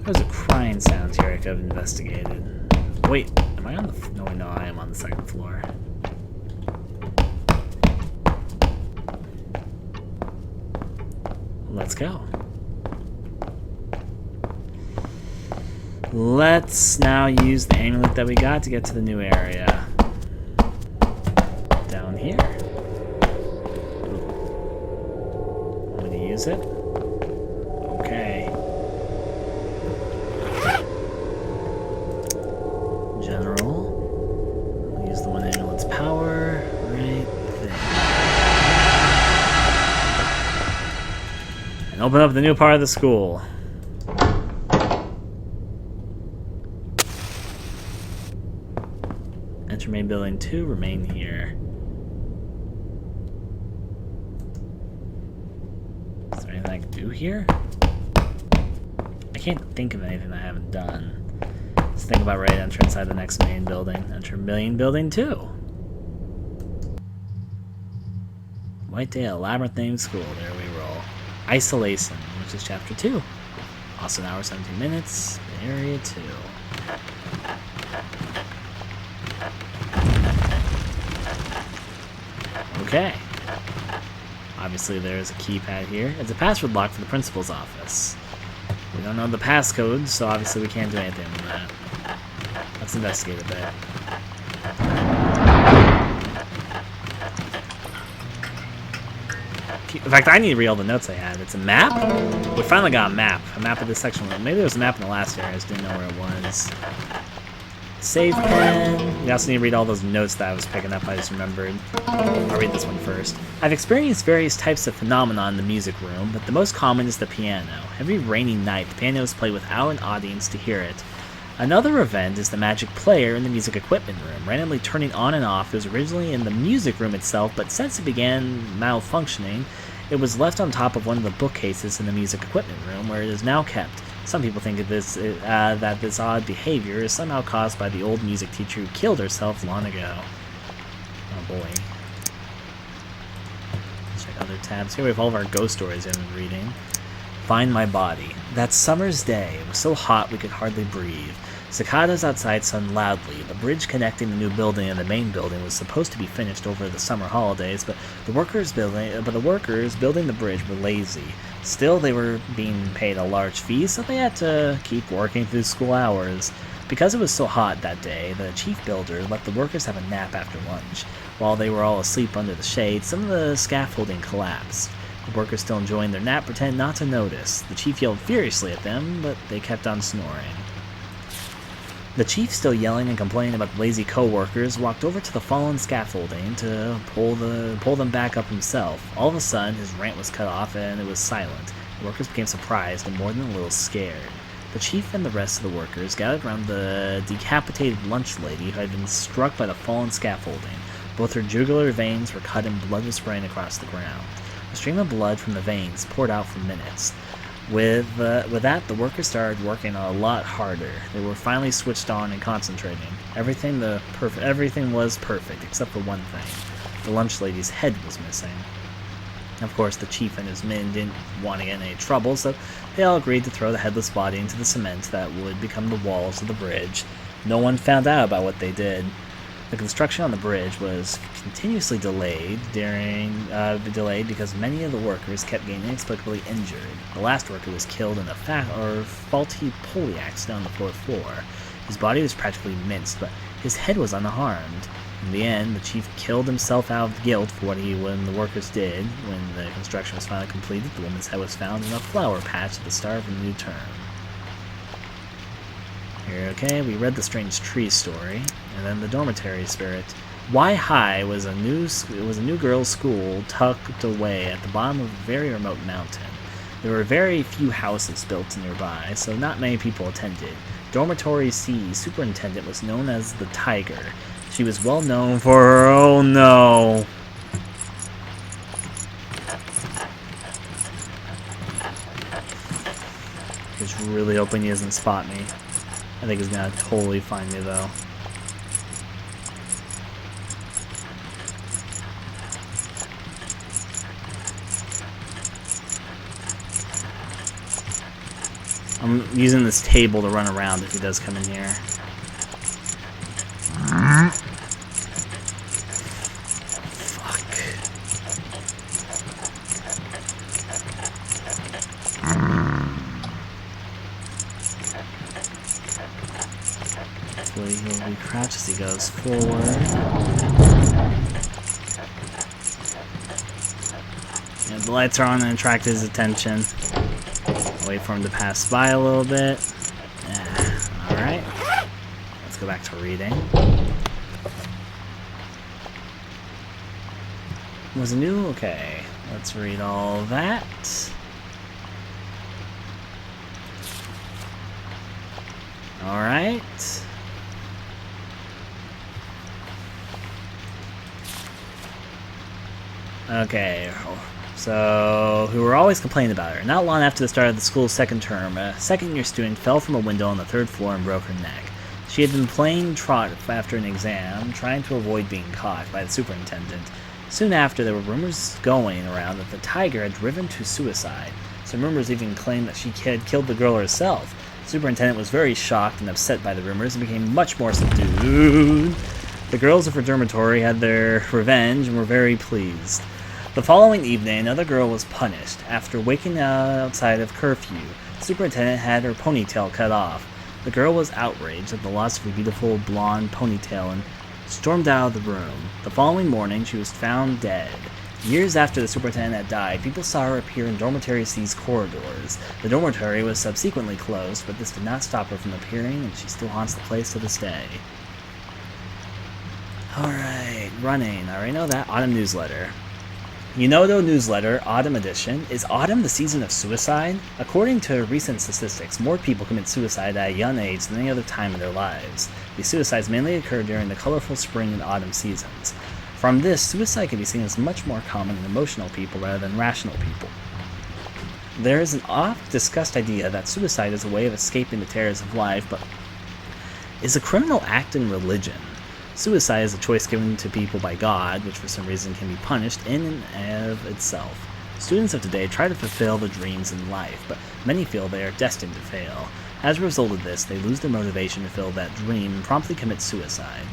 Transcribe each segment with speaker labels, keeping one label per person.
Speaker 1: There's a crying sound here I could have investigated. Wait, am I on the... No, I am on the second floor. Let's go. Let's now use the amulet that we got to get to the new area. Down here. I'm going to use it. Okay. General. I'll use the one amulet's power right there. And open up the new part of the school. Enter main building 2, remain here. Is there anything I can do here? I can't think of anything I haven't done. Let's think about right enter inside the next main building. Enter main building 2. WhiteDay, a Labyrinth named school. There we roll. Isolation, which is chapter 2. Also an hour 17 minutes. Area 2. Okay. Obviously there's a keypad here. It's a password lock for the principal's office. We don't know the passcode, so obviously we can't do anything with that. Let's investigate a bit. In fact, I need to read all the notes I had. It's a map? We finally got a map. A map of this section. Maybe there was a map in the last area. I just didn't know where it was. Save pen. We also need to read all those notes that I was picking up. I just remembered. I'll read this one first. I've experienced various types of phenomena in the music room, but the most common is the piano. Every rainy night, the piano is played without an audience to hear it. Another event is the magic player in the music equipment room, randomly turning on and off. It was originally in the music room itself, but since it began malfunctioning, it was left on top of one of the bookcases in the music equipment room, where it is now kept. Some people think of this, that this odd behavior is somehow caused by the old music teacher who killed herself long ago. Oh boy. Let's check other tabs. Here we have all of our ghost stories I've been reading. Find my body. That summer's day, it was so hot we could hardly breathe. Cicadas outside sung loudly. The bridge connecting the new building and the main building was supposed to be finished over the summer holidays, but the workers building the bridge were lazy. Still, they were being paid a large fee, so they had to keep working through school hours. Because it was so hot that day, the chief builder let the workers have a nap after lunch. While they were all asleep under the shade, some of the scaffolding collapsed. The workers, still enjoying their nap, pretended not to notice. The chief yelled furiously at them, but they kept on snoring. The chief, still yelling and complaining about the lazy co-workers, walked over to the fallen scaffolding to pull them back up himself. All of a sudden, his rant was cut off and it was silent. The workers became surprised and more than a little scared. The chief and the rest of the workers gathered around the decapitated lunch lady who had been struck by the fallen scaffolding. Both her jugular veins were cut and blood was spraying across the ground. A stream of blood from the veins poured out for minutes. With that, the workers started working a lot harder. They were finally switched on and concentrating. Everything was perfect, except for one thing. The lunch lady's head was missing. Of course, the chief and his men didn't want to get in any trouble, so they all agreed to throw the headless body into the cement that would become the walls of the bridge. No one found out about what they did. The construction on the bridge was continuously delayed because many of the workers kept getting inexplicably injured. The last worker was killed in a faulty pulley accident on the fourth floor. His body was practically minced, but his head was unharmed. In the end, the chief killed himself out of guilt for what the workers did. When the construction was finally completed, the woman's head was found in a flower patch at the start of a new term. Here, okay, we read the strange tree story, and then the dormitory spirit. Y-High was a new girls' school tucked away at the bottom of a very remote mountain. There were very few houses built nearby, so not many people attended. Dormitory C superintendent was known as the Tiger. She was well known for her... Oh no! Just really hoping he doesn't spot me. I think he's gonna totally find me though. I'm using this table to run around if he does come in here. He'll be crouched as he goes forward. Yeah, the lights are on and attract his attention. I'll wait for him to pass by a little bit. Yeah, alright. Let's go back to reading. Was it new? Okay. Let's read all that. Alright. Okay, so who were always complaining about her. Not long after the start of the school's second term, a second-year student fell from a window on the third floor and broke her neck. She had been playing trot after an exam, trying to avoid being caught by the superintendent. Soon after, there were rumors going around that the tiger had driven to suicide. Some rumors even claimed that she had killed the girl herself. The superintendent was very shocked and upset by the rumors and became much more subdued. The girls of her dormitory had their revenge and were very pleased. The following evening, another girl was punished. After waking outside of curfew, the superintendent had her ponytail cut off. The girl was outraged at the loss of her beautiful blonde ponytail and stormed out of the room. The following morning, she was found dead. Years after the superintendent had died, people saw her appear in dormitory C's corridors. The dormitory was subsequently closed, but this did not stop her from appearing, and she still haunts the place to this day. Alright, running. I already know that. Autumn newsletter. Yunoto newsletter, Autumn edition. Is autumn the season of suicide? According to recent statistics, more people commit suicide at a young age than any other time in their lives. These suicides mainly occur during the colorful spring and autumn seasons. From this, suicide can be seen as much more common in emotional people rather than rational people. There is an oft-discussed idea that suicide is a way of escaping the terrors of life, but is a criminal act in religion. Suicide is a choice given to people by God, which for some reason can be punished in and of itself. Students of today try to fulfill their dreams in life, but many feel they are destined to fail. As a result of this, they lose their motivation to fulfill that dream and promptly commit suicide.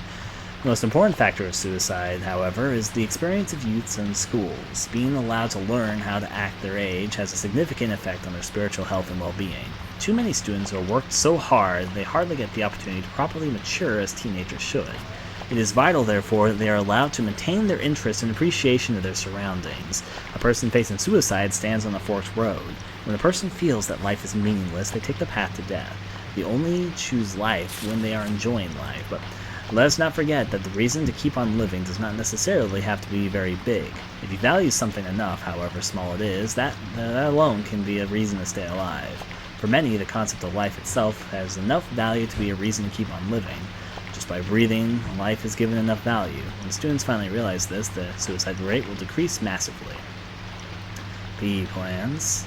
Speaker 1: The most important factor of suicide, however, is the experience of youths in schools. Being allowed to learn how to act their age has a significant effect on their spiritual health and well-being. Too many students are worked so hard they hardly get the opportunity to properly mature as teenagers should. It is vital, therefore, that they are allowed to maintain their interest and appreciation of their surroundings. A person facing suicide stands on a forked road. When a person feels that life is meaningless, they take the path to death. They only choose life when they are enjoying life, but let us not forget that the reason to keep on living does not necessarily have to be very big. If you value something enough, however small it is, that alone can be a reason to stay alive. For many, the concept of life itself has enough value to be a reason to keep on living. Just by breathing, life is given enough value. When students finally realize this, the suicide rate will decrease massively. PE plans.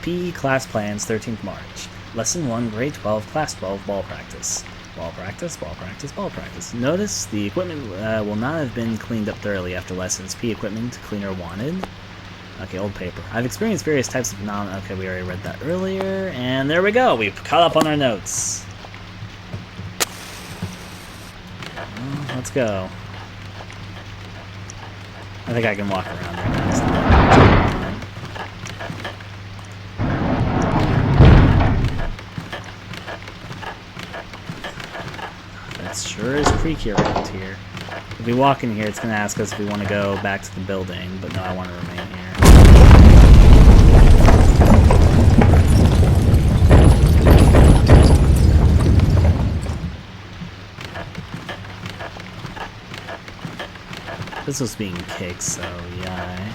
Speaker 1: PE class plans, 13th March. Lesson 1, Grade 12, Class 12, ball practice. Ball practice, ball practice, ball practice. Notice the equipment will not have been cleaned up thoroughly after lessons. PE equipment cleaner wanted. Okay, old paper. I've experienced various types of phenomena. Okay, we already read that earlier. And there we go. We've caught up on our notes. Let's go. I think I can walk around right now. That sure is creaky around here. If we walk in here, it's going to ask us if we want to go back to the building, but no, I want to remain here. This was being kicked, so yeah.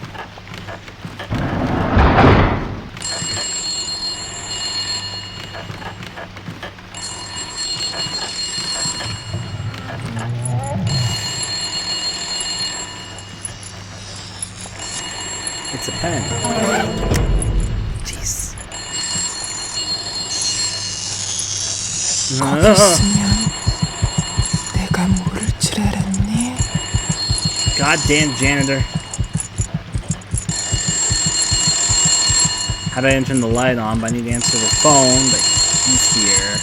Speaker 1: It's a pen. Jeez.
Speaker 2: 거기 있으면 내가 모를 줄 알았니?
Speaker 1: Goddamn janitor. How do I turn the light on? But I need to answer the phone, but he's here.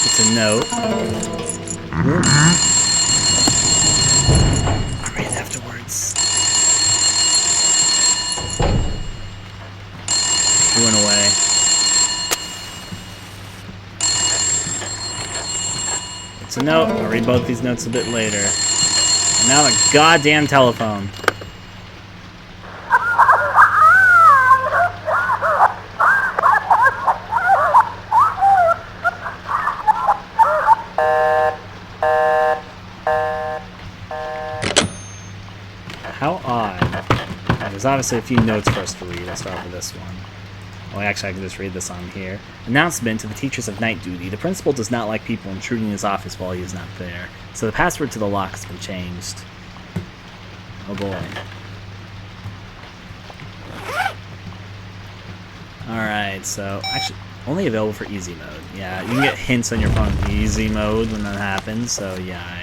Speaker 1: It's a note. I'll read it afterwards. He went away. It's a note. I'll read both these notes a bit later. And now the goddamn telephone. How odd. There's obviously a few notes for us to read. I'll start with this one. Oh, actually, I can just read this on here. Announcement to the teachers of night duty. The principal does not like people intruding in his office while he is not there. So the password to the lock has been changed. Oh boy. Alright, so actually, only available for easy mode. Yeah, you can get hints on your phone in easy mode when that happens, so yeah.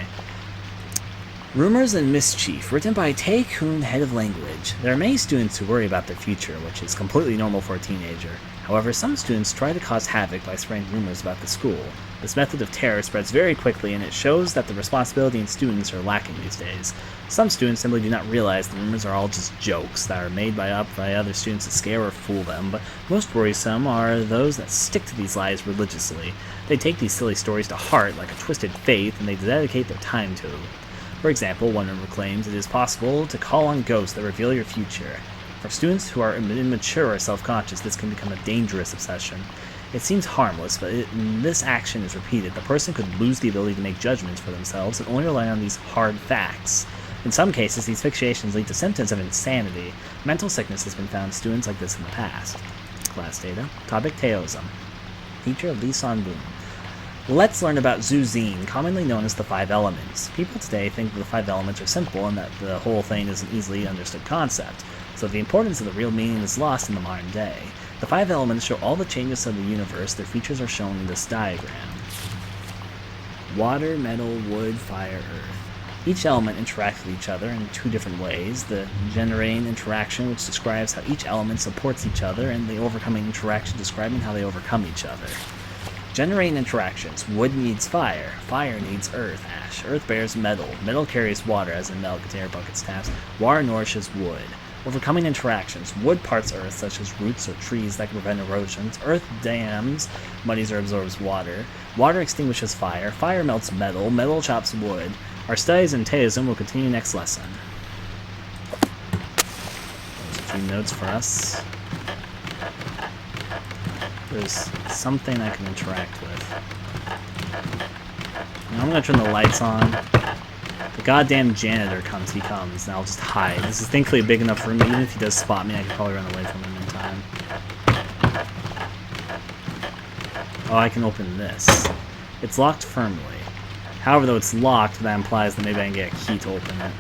Speaker 1: Rumors and Mischief, written by Tae-kun, head of language. There are many students who worry about their future, which is completely normal for a teenager. However, some students try to cause havoc by spreading rumors about the school. This method of terror spreads very quickly, and it shows that the responsibility in students are lacking these days. Some students simply do not realize the rumors are all just jokes that are made by other students to scare or fool them, but most worrisome are those that stick to these lies religiously. They take these silly stories to heart like a twisted faith, and they dedicate their time to them. For example, one member claims it is possible to call on ghosts that reveal your future. For students who are immature or self-conscious, this can become a dangerous obsession. It seems harmless, but when this action is repeated, the person could lose the ability to make judgments for themselves and only rely on these hard facts. In some cases, these fixations lead to symptoms of insanity. Mental sickness has been found in students like this in the past. Class data. Topic Taoism. Teacher Lee San-boon. Let's learn about Zuzine, commonly known as the Five Elements. People today think that the Five Elements are simple and that the whole thing is an easily understood concept, so the importance of the real meaning is lost in the modern day. The Five Elements show all the changes of the universe. Their features are shown in this diagram. Water, metal, wood, fire, earth. Each element interacts with each other in two different ways. The generating interaction, which describes how each element supports each other, and the overcoming interaction describing how they overcome each other. Generating interactions. Wood needs fire. Fire needs earth. Ash. Earth bears metal. Metal carries water, as in metal container buckets taps. Water nourishes wood. Overcoming interactions. Wood parts earth, such as roots or trees that can prevent erosions. Earth dams, muddies or absorbs water. Water extinguishes fire. Fire melts metal. Metal chops wood. Our studies in Taoism will continue next lesson. There's a few notes for us. There's something I can interact with. Now I'm gonna turn the lights on. The goddamn janitor comes, he comes, and I'll just hide. This is thankfully a big enough room, even if he does spot me, I can probably run away from him in time. Oh, I can open this. It's locked firmly. However, though it's locked, that implies that maybe I can get a key to open it.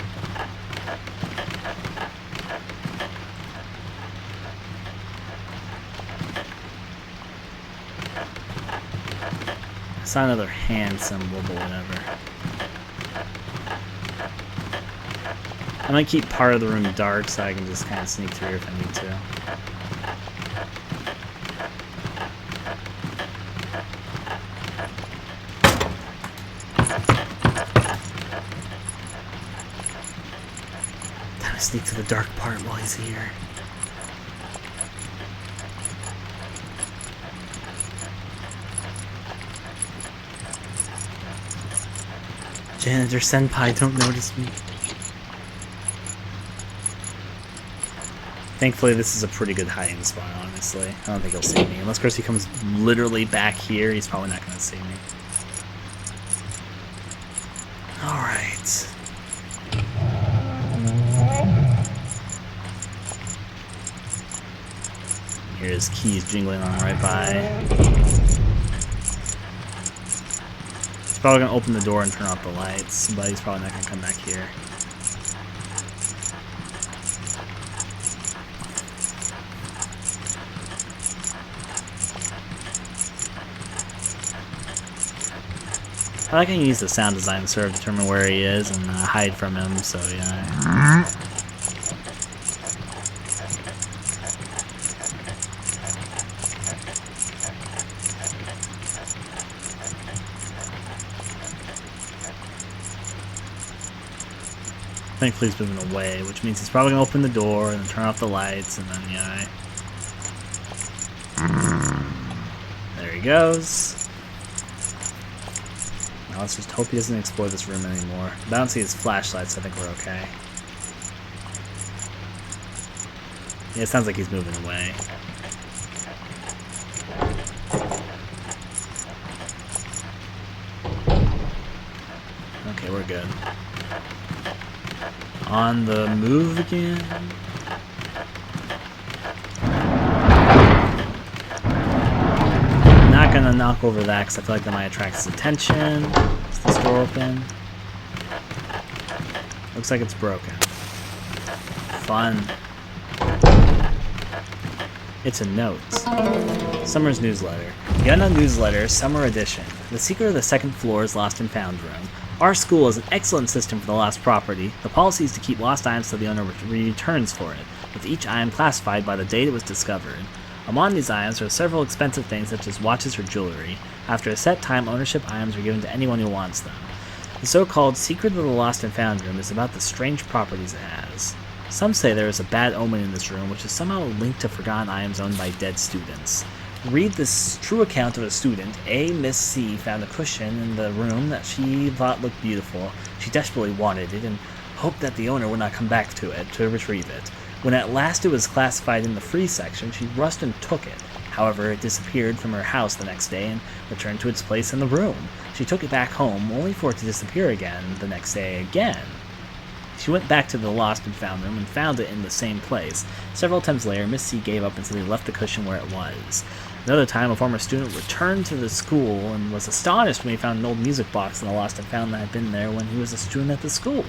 Speaker 1: I saw another hand symbol, but whatever. I might keep part of the room dark so I can just kind of sneak through if I need to. Time to sneak to the dark part while he's here. Janitor Senpai, don't notice me. Thankfully, this is a pretty good hiding spot, honestly. I don't think he'll see me. Unless, of course, he comes literally back here, he's probably not going to see me. Alright. Here's keys jingling on right by. He's probably going to open the door and turn off the lights, but he's probably not going to come back here. I like how you use the sound design server to determine where he is and hide from him, so yeah. Thankfully he's moving away, which means he's probably gonna open the door and then turn off the lights and then yeah. There he goes. Now let's just hope he doesn't explore this room anymore. I don't see his flashlights, I think we're okay. Yeah, it sounds like he's moving away. Okay, we're good. On the move again. Not gonna knock over that because I feel like that might attract his attention. Is this door open? Looks like it's broken. Fun. It's a note. Summer's newsletter. The unknown newsletter, Summer Edition. The secret of the second floor is lost and found room. Our school has an excellent system for the lost property. The policy is to keep lost items till the owner returns for it, with each item classified by the date it was discovered. Among these items are several expensive things such as watches or jewelry. After a set time, ownership items are given to anyone who wants them. The so-called Secret of the Lost and Found Room is about the strange properties it has. Some say there is a bad omen in this room which is somehow linked to forgotten items owned by dead students. Read this true account of a student. Miss C found a cushion in the room that she thought looked beautiful. She desperately wanted it and hoped that the owner would not come back to it to retrieve it. When at last it was classified in the free section, she rushed and took it. However, it disappeared from her house the next day and returned to its place in the room. She took it back home, only for it to disappear again the next day again. She went back to the lost and found room and found it in the same place. Several times later, Miss C gave up until they left the cushion where it was. Another time, a former student returned to the school and was astonished when he found an old music box in the lost and found that had been there when he was a student at the school.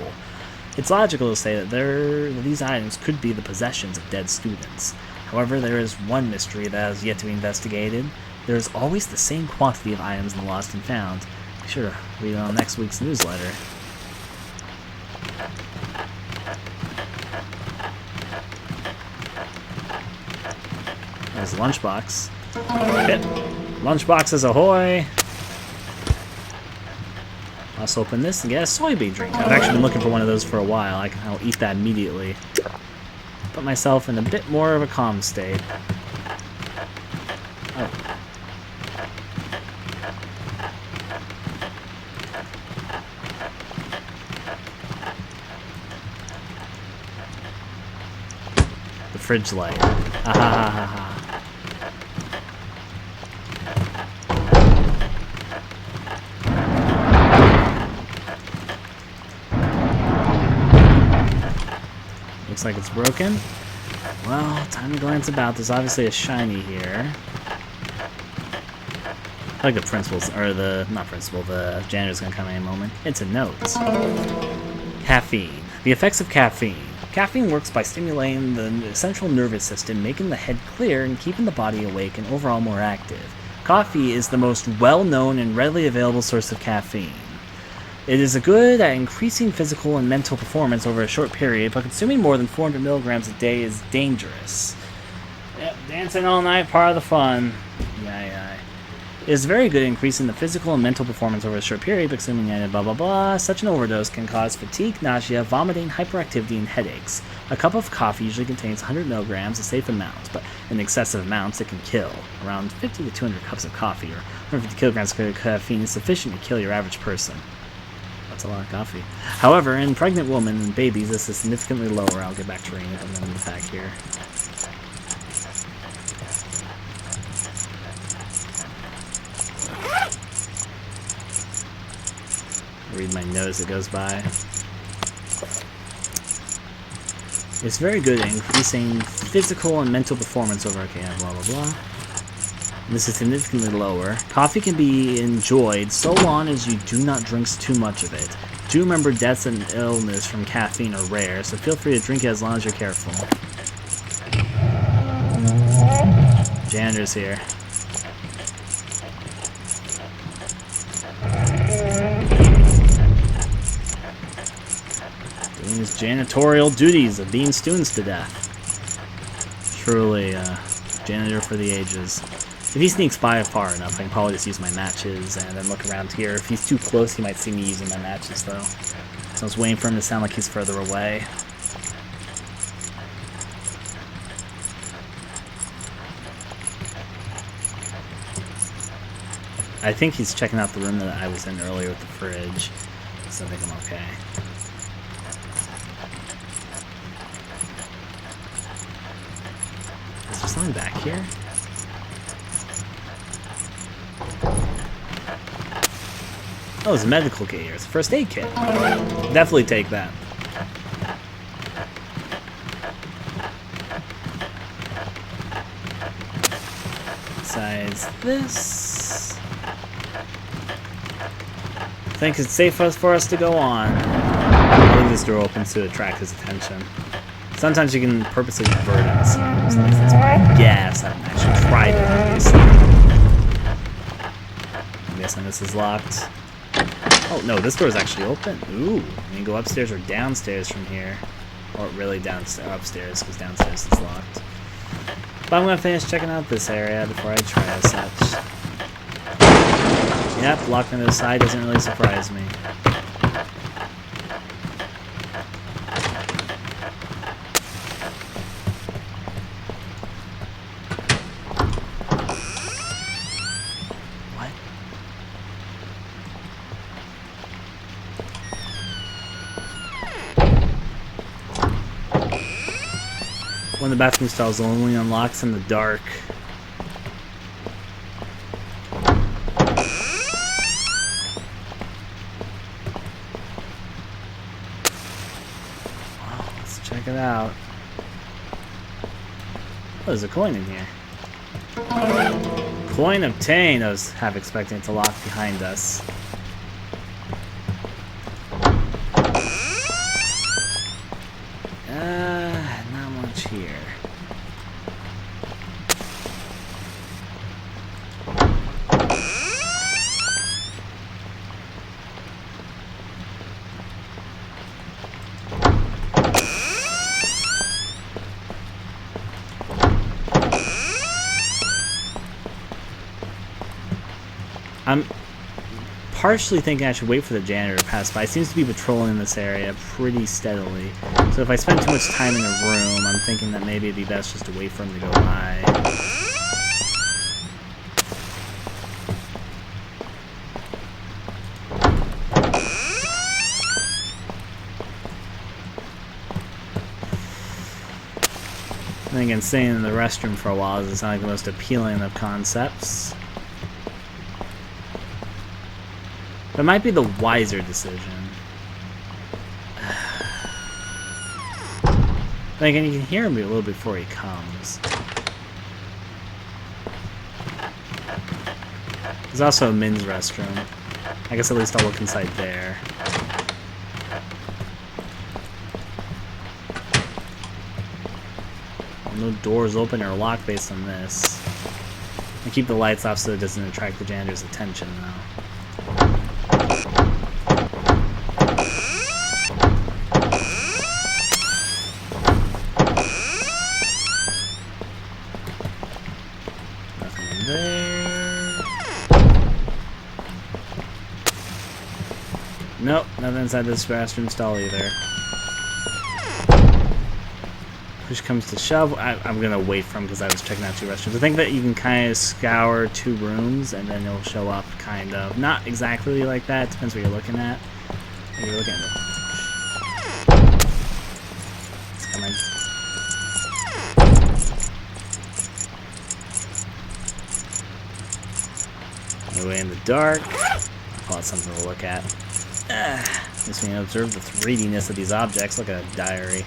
Speaker 1: It's logical to say that these items could be the possessions of dead students. However, there is one mystery that has yet to be investigated. There is always the same quantity of items in the lost and found. Be sure to read it on next week's newsletter. There's a lunchbox. Fit. Lunchboxes ahoy! Let's open this and get a soybean drink. I've actually been looking for one of those for a while. I'll eat that immediately. Put myself in a bit more of a calm state. Oh. The fridge light. Ha ha ha ha ha. Looks like it's broken. Well, time to glance about. There's obviously a shiny here. I like the principal's, or the, not principal, the janitor's gonna come any moment. It's a note. Caffeine. The effects of caffeine. Caffeine works by stimulating the central nervous system, making the head clear and keeping the body awake and overall more active. Coffee is the most well-known and readily available source of caffeine. It is good at increasing physical and mental performance over a short period, but consuming more than 400 milligrams a day is dangerous. Yep, dancing all night, part of the fun. Yeah. It is very good at increasing the physical and mental performance over a short period, but consuming blah blah blah. Such an overdose can cause fatigue, nausea, vomiting, hyperactivity, and headaches. A cup of coffee usually contains 100 milligrams, a safe amount, but in excessive amounts it can kill. Around 50 to 200 cups of coffee, or 150 kilograms of caffeine is sufficient to kill your average person. That's a lot of coffee. However, in pregnant women and babies, this is significantly lower. I'll get back to reading it and then back here. Read my note as it goes by. It's very good at increasing physical and mental performance over, okay, blah blah blah. This is significantly lower. Coffee can be enjoyed so long as you do not drink too much of it. Do remember deaths and illness from caffeine are rare, so feel free to drink it as long as you're careful. Janitor's here. those janitorial duties of beating students to death. Truly, janitor for the ages. If he sneaks by far enough, I can probably just use my matches and then look around here. If he's too close, he might see me using my matches, though. So I was waiting for him to sound like he's further away. I think he's checking out the room that I was in earlier with the fridge, so I think I'm okay. Is there something back here? Oh, it's a medical kit here. It's a first aid kit. Definitely take that. Besides this, I think it's safe for us to go on. I'll leave this door open to attract his attention. Sometimes you can purposely divert it, it seems. At least that's my guess. I haven't actually tried it, obviously. I'm guessing this is locked. Oh, no, this door is actually open. Ooh, you can go upstairs or downstairs from here. Or really downstairs, upstairs, because downstairs is locked. But I'm going to finish checking out this area before I try as such. Yep, locked on the side doesn't really surprise me. What? One of the bathroom stalls only unlocks in the dark. Check it out. Oh, there's a coin in here. Coin obtained. I was half expecting it to lock behind us. Not much here. I'm partially thinking I should wait for the janitor to pass by. He seems to be patrolling this area pretty steadily. So if I spend too much time in a room, I'm thinking that maybe it'd be best just to wait for him to go by. And again, staying in the restroom for a while doesn't sound like the most appealing of concepts. That might be the wiser decision. Then again, you can hear him a little before he comes. There's also a men's restroom. I guess at least I'll look inside there. No doors open or locked based on this. I keep the lights off so it doesn't attract the janitor's attention, though. Nope, nothing inside this restroom stall either. Push comes to shove. I'm gonna wait for him because I was checking out two restrooms. I think that you can kind of scour two rooms and then it'll show up kind of. Not exactly like that. It depends what you're looking at. If you're looking at it's coming. Anyway, in the dark. I'll call it something to look at. Makes me observe the 3D-ness of these objects. Look at a diary.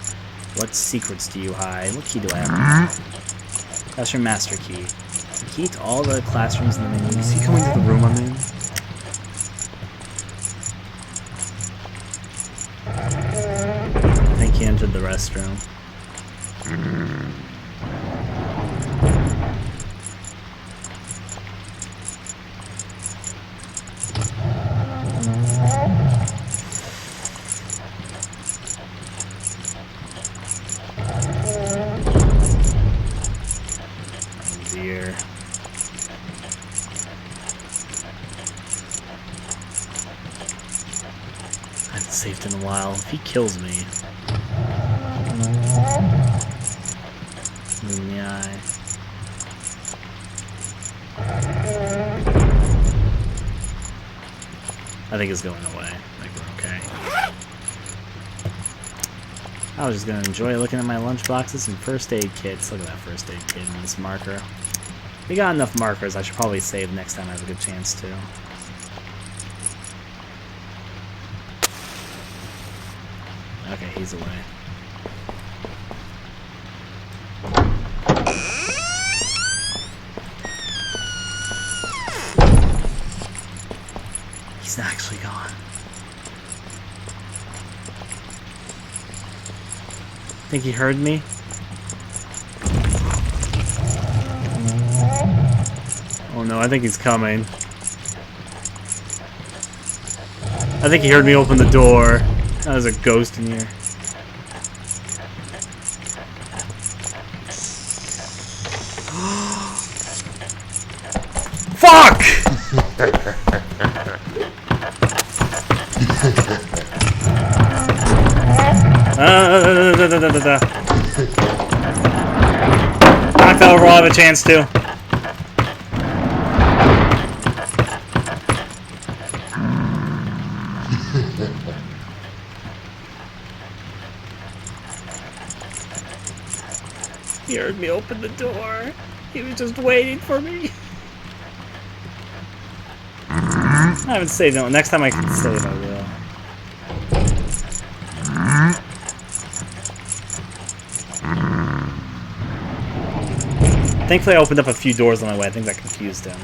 Speaker 1: What secrets do you hide? What key do I have? That's your master key. The key to all the classrooms in the menu. Is he coming to the room I'm in? I think he entered the restroom. saved in a while. If he kills me. In the eye. I think it's going away. Like we're okay. I was just gonna enjoy looking at my lunch boxes and first aid kits. Look at that first aid kit and this marker. We got enough markers. I should probably save next time I have a good chance to. Okay, he's away. He's actually gone. Think he heard me? Oh no, I think he's coming. I think he heard me open the door. Oh, there's a ghost in here. Fuck! I fell over, I'll have a chance to. He heard me open the door. He was just waiting for me. I haven't saved no. Next time I can save, I will. Thankfully, I opened up a few doors on my way. I think that confused him.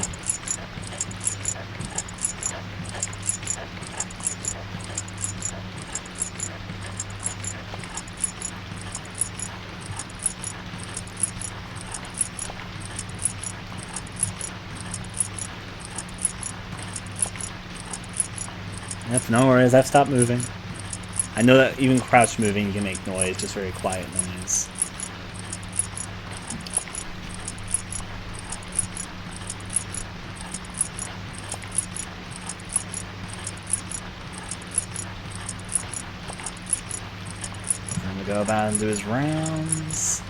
Speaker 1: Yep, no worries. I've stopped moving. I know that even crouched moving, you can make noise, just very quiet noise. I'm gonna go about and do his rounds.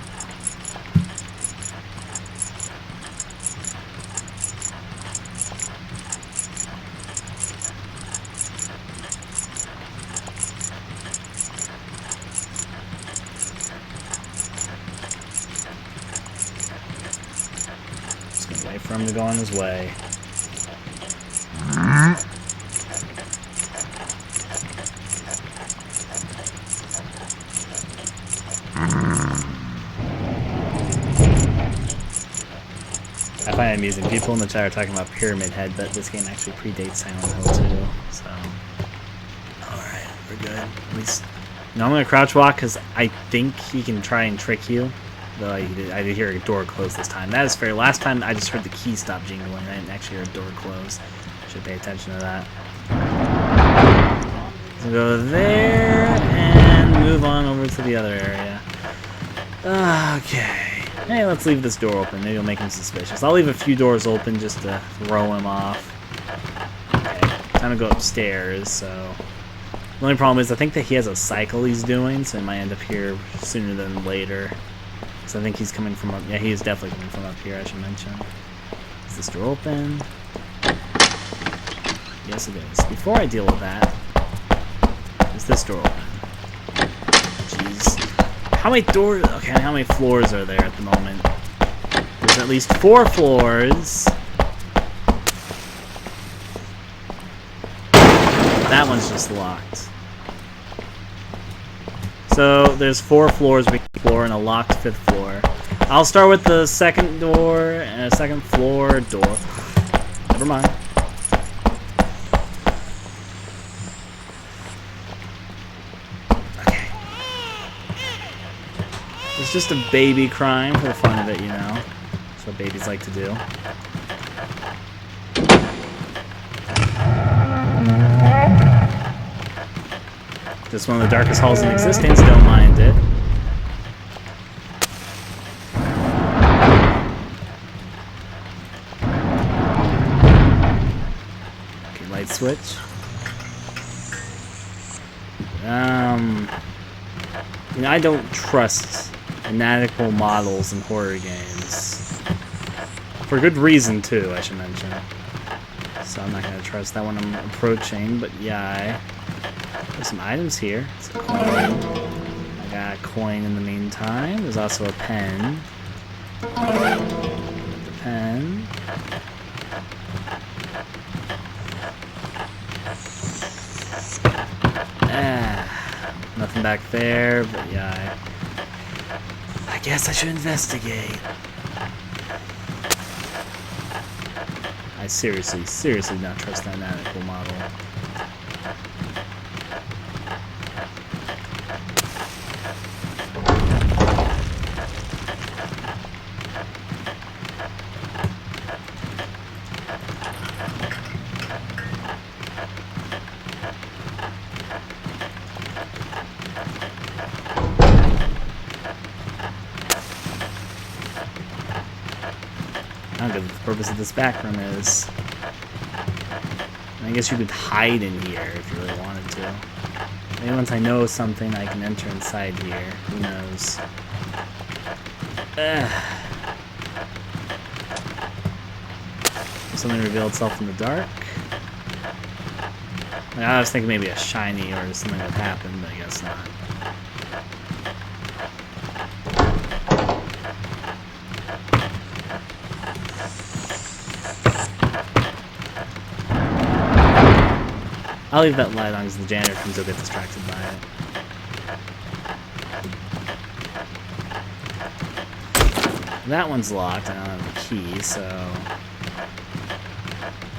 Speaker 1: Wait for him to go on his way. I find it amusing. People in the chat are talking about Pyramid Head, but this game actually predates Silent Hill 2, so... Alright, we're good. At least... Now I'm gonna crouch walk, because I think he can try and trick you. Though I did hear a door close this time. That is fair. Last time I just heard the key stop jingling. I didn't actually hear a door close. Should pay attention to that. So go there and move on over to the other area. Okay. Hey, let's leave this door open. Maybe it'll make him suspicious. I'll leave a few doors open just to throw him off. Okay. Time to go upstairs, so... The only problem is I think that he has a cycle he's doing, so he might end up here sooner than later. So I think he's coming from up... Yeah, he is definitely coming from up here, I should mention. Is this door open? Yes, it is. Before I deal with that, is this door open? Jeez. How many doors... Okay, how many floors are there at the moment? There's at least 4 floors. That one's just locked. So there's 4 floors we can explore and a locked 5th floor. I'll start with the second door and a second floor door. Never mind. Okay. It's just a baby crying for the fun of it, you know. That's what babies like to do. Just one of the darkest halls in existence, don't mind it. Okay, light switch. You know, I don't trust anatomical models in horror games. For good reason, too, I should mention. So I'm not going to trust that when I'm approaching, but yeah, there's some items here. It's a coin. I got a coin in the meantime. There's also a pen. The pen. Nothing back there, but yeah, I guess I should investigate. I seriously do not trust that anatomical model. I don't know what the purpose of this back room is. I guess you could hide in here if you really wanted to. Maybe once I know something, I can enter inside here. Who knows? Something reveal itself in the dark. I was thinking maybe a shiny or something would happen, but I guess not. I'll leave that light on because the janitor comes, he'll get distracted by it. That one's locked, I don't have the key, so...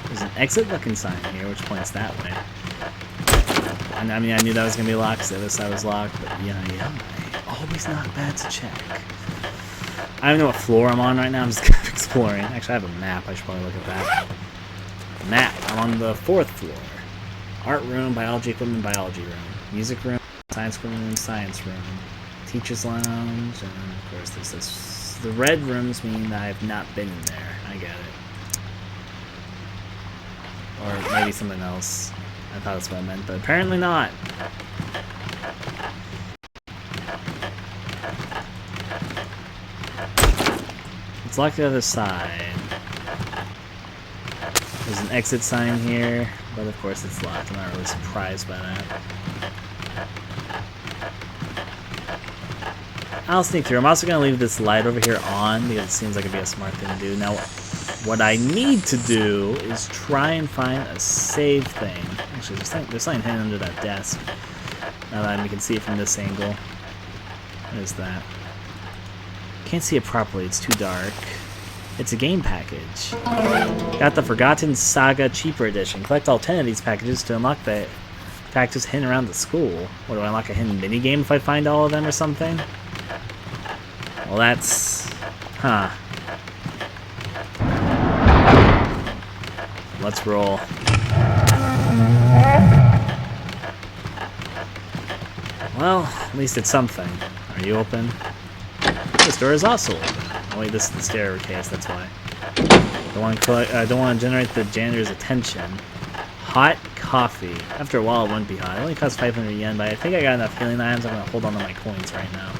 Speaker 1: There's an exit looking sign here, which points that way. I mean, I knew that was going to be locked because the other side was locked, but yeah, always not bad to check. I don't know what floor I'm on right now, I'm just kind of exploring. Actually, I have a map, I should probably look at that. Map, I'm on the 4th floor. Art room, biology equipment, biology room. Music room, science room, science room. Teacher's lounge, and of course there's this. The red rooms mean that I have not been in there. I get it. Or maybe something else. I thought that's what I meant, but apparently not. Let's lock the other side. There's an exit sign here, but of course it's locked. I'm not really surprised by that. I'll sneak through. I'm also going to leave this light over here on because it seems like it'd be a smart thing to do. Now, what I need to do is try and find a save thing. Actually, there's something hidden under that desk. Now that we can see it from this angle. What is that? Can't see it properly. It's too dark. It's a game package. Got the Forgotten Saga Cheaper Edition. Collect all 10 of these packages to unlock the packages hidden around the school. What, do I unlock a hidden minigame if I find all of them or something? Well, that's... Huh. Let's roll. Well, at least it's something. Are you open? This door is also open. Oh wait, this is the staircase, that's why. Don't want to generate the janitor's attention. Hot coffee. After a while it wouldn't be hot. It only costs 500 yen, but I think I got enough healing items. I'm going to hold on to my coins right now.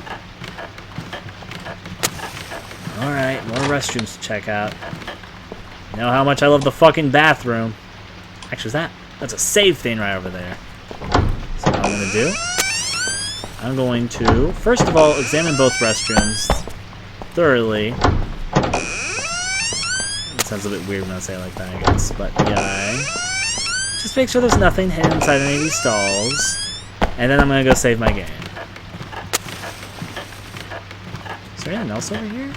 Speaker 1: Alright, more restrooms to check out. You know how much I love the fucking bathroom. Actually, that's a save thing right over there. So what I'm going to do, I'm going to, first of all, examine both restrooms thoroughly. It sounds a bit weird when I say it like that, I guess. But yeah, just make sure there's nothing hidden inside any of these stalls. And then I'm going to go save my game. Is there anything else over here?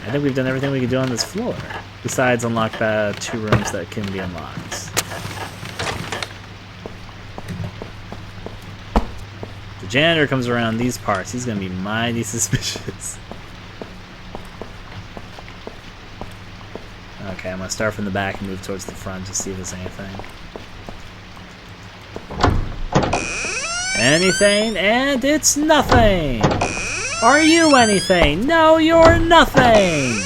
Speaker 1: I think we've done everything we could do on this floor. Besides unlock the 2 rooms that can be unlocked. The janitor comes around these parts. He's going to be mighty suspicious. Okay, I'm going to start from the back and move towards the front to see if there's anything. Anything? And it's nothing! Are you anything? No, you're nothing!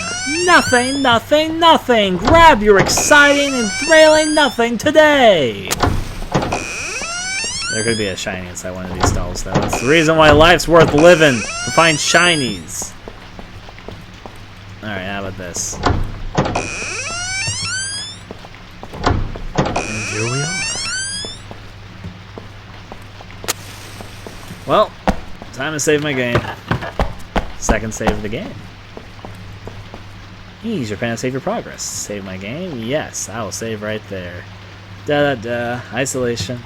Speaker 1: Nothing, nothing, nothing! Grab your exciting and thrilling nothing today! There could be a shiny inside one of these stalls, though. That's the reason why life's worth living, to find shinies. Alright, how about this? And here we are. Well, time to save my game. Second save of the game. Use your pen to save your progress. Save my game? Yes, I will save right there. Da-da-da. Isolation.